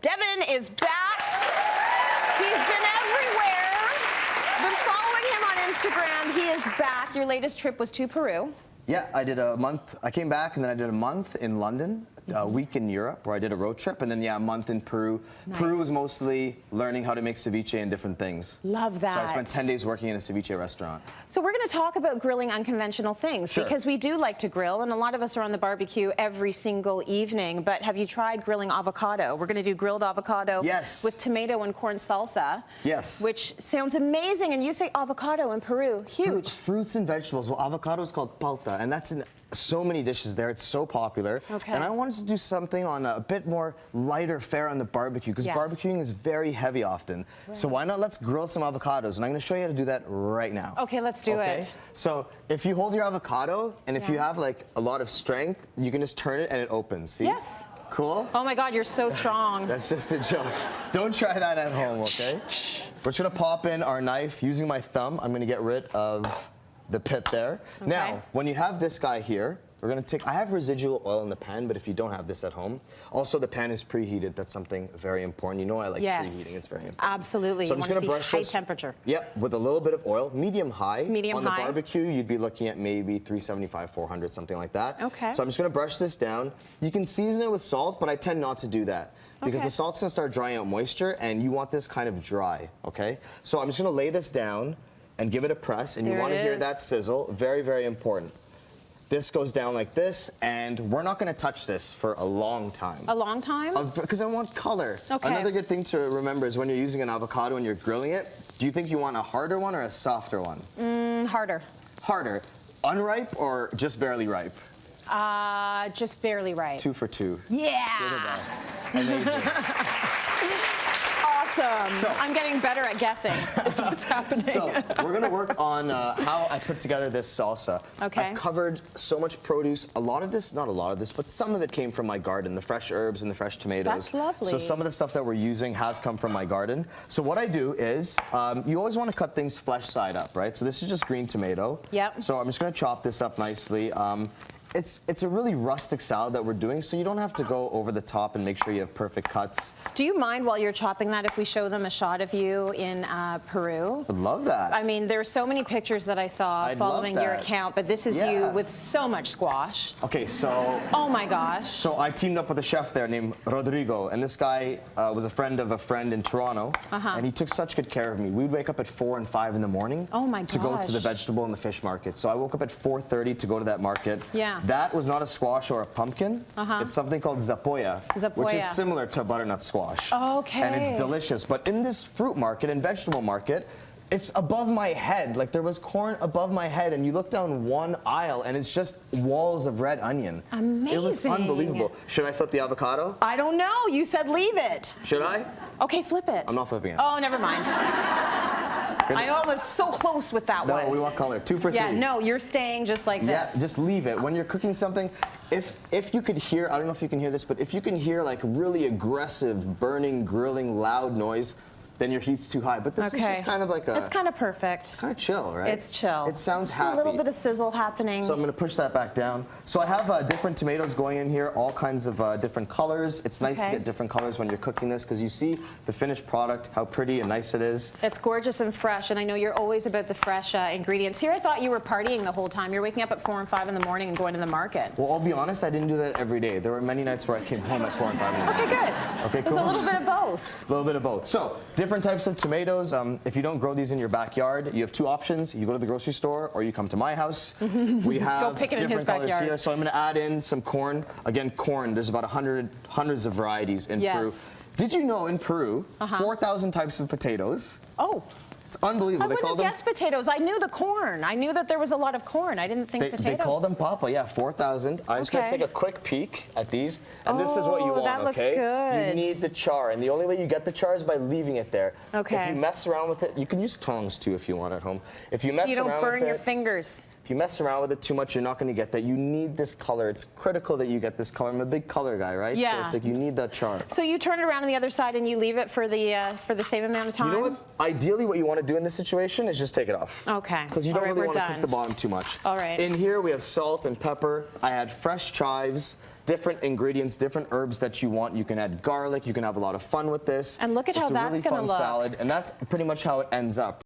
Devan is back. He's been everywhere. Been following him on Instagram. He is back. Your latest trip was to Peru. Yeah, I did a month. I came back and then I did a month in London, a week in Europe where I did a road trip, and then a month in Peru. Nice. Peru was mostly learning how to make ceviche and different things. Love that. So I spent 10 days working in a ceviche restaurant. So we're going to talk about grilling unconventional things because we do like to grill, and a lot of us are on the barbecue every single evening. But have you tried grilling avocado? We're going to do grilled avocado with tomato and corn salsa. Yes. Which sounds amazing. And you say avocado in Peru, huge. Fruits and vegetables. Well, avocado is called palta, and that's in so many dishes there. It's so popular. Okay. And I wanted to do something on a bit more lighter fare on the barbecue, because barbecuing is very heavy often. Right. So why not let's grill some avocados? And I'm going to show you how to do that right now. Okay, let's do it. So if you hold your avocado, and if you have like a lot of strength, you can just turn it and it opens. See? Yes. Cool? Oh my God, you're so strong. That's just a joke. Don't try that at home, okay? We're just going to pop in our knife using my thumb. I'm going to get rid of the pit there. Okay. Now, when you have this guy here, we're gonna take, I have residual oil in the pan, but if you don't have this at home, also the pan is preheated. That's something very important. You know I like preheating, it's very important. Absolutely, so I'm just gonna brush high temperature. Yep, with a little bit of oil, medium-high. Medium-high. On the barbecue, you'd be looking at maybe 375, 400, something like that. Okay. So I'm just gonna brush this down. You can season it with salt, but I tend not to do that, because the salt's gonna start drying out moisture, and you want this kind of dry, okay? So I'm just gonna lay this down and give it a press, and you want to hear that sizzle. Very, very important. This goes down like this, and we're not going to touch this for a long time. A long time? Because I want color. Okay. Another good thing to remember is when you're using an avocado and you're grilling it, do you think you want a harder one or a softer one? Harder. Harder. Unripe or just barely ripe? Just barely ripe. 2 for 2. Yeah. You're the best. Amazing. Awesome. So, I'm getting better at guessing. That's what's happening. So we're going to work on how I put together this salsa. Okay. I've covered so much produce. A lot of this, not a lot of this, but some of it came from my garden, the fresh herbs and the fresh tomatoes. That's lovely. So some of the stuff that we're using has come from my garden. So what I do is, you always want to cut things flesh side up, right? So this is just green tomato. Yep. So I'm just going to chop this up nicely. It's a really rustic salad that we're doing, so you don't have to go over the top and make sure you have perfect cuts. Do you mind while you're chopping that if we show them a shot of you in Peru? I'd love that. I mean, there are so many pictures that I saw following your account, but this is you with so much squash. Okay, so... Oh my gosh. So I teamed up with a chef there named Rodrigo, and this guy was a friend of a friend in Toronto, and he took such good care of me. We'd wake up at 4 and 5 in the morning to go to the vegetable and the fish market. So I woke up at 4:30 to go to that market. Yeah. That was not a squash or a pumpkin. It's something called zapoya, which is similar to a butternut squash. Okay. And it's delicious. But in this fruit market and vegetable market, it's above my head. Like there was corn above my head, and you look down one aisle and it's just walls of red onion. Amazing. It was unbelievable. Should I flip the avocado? I don't know. You said leave it. Should I? Okay, flip it. I'm not flipping it. Oh, never mind. I was so close with that one. No, we want color. 2 for 3. Yeah, no, you're staying just like this. Yeah, just leave it. When you're cooking something, if you could hear, I don't know if you can hear this, but if you can hear like really aggressive, burning, grilling, loud noise, then your heat's too high. But this is just kind of like a... It's kind of perfect. It's kind of chill, right? It's chill. It sounds just happy. a little bit of sizzle happening. So I'm going to push that back down. So I have different tomatoes going in here, all kinds of different colors. It's nice to get different colors when you're cooking this, because you see the finished product, how pretty and nice it is. It's gorgeous and fresh, and I know you're always about the fresh ingredients. Here I thought you were partying the whole time. You're waking up at 4 and 5 in the morning and going to the market. Well, I'll be honest, I didn't do that every day. There were many nights where I came home at 4 and 5 in the morning. Okay, good. Okay, cool. There's a little bit of both. A little bit of both. So, different types of tomatoes. If you don't grow these in your backyard, you have 2 options. You go to the grocery store, or you come to my house. We have different colors here. So I'm going to add in some corn. Again, corn, there's about hundreds of varieties in Peru. Did you know in Peru, 4,000 types of potatoes? Oh. It's unbelievable. I wouldn't have guessed potatoes. I knew the corn. I knew that there was a lot of corn. I didn't think potatoes. They call them papa, yeah, 4,000. I'm just going to take a quick peek at these. And this is what you want, that looks good. You need the char. And the only way you get the char is by leaving it there. Okay. If you mess around with it, you can use tongs too if you want at home. If you mess so you don't around burn with your it, fingers. If you mess around with it too much, you're not going to get that. You need this color. It's critical that you get this color. I'm a big color guy, right? Yeah. So it's like you need that char. So you turn it around on the other side and you leave it for the same amount of time? You know what? Ideally, what you want to do in this situation is just take it off. Okay. Because you don't really want to cook the bottom too much. All right. In here, we have salt and pepper. I had fresh chives, different ingredients, different herbs that you want. You can add garlic. You can have a lot of fun with this. And look at how that's going to look. It's a really fun salad, and that's pretty much how it ends up.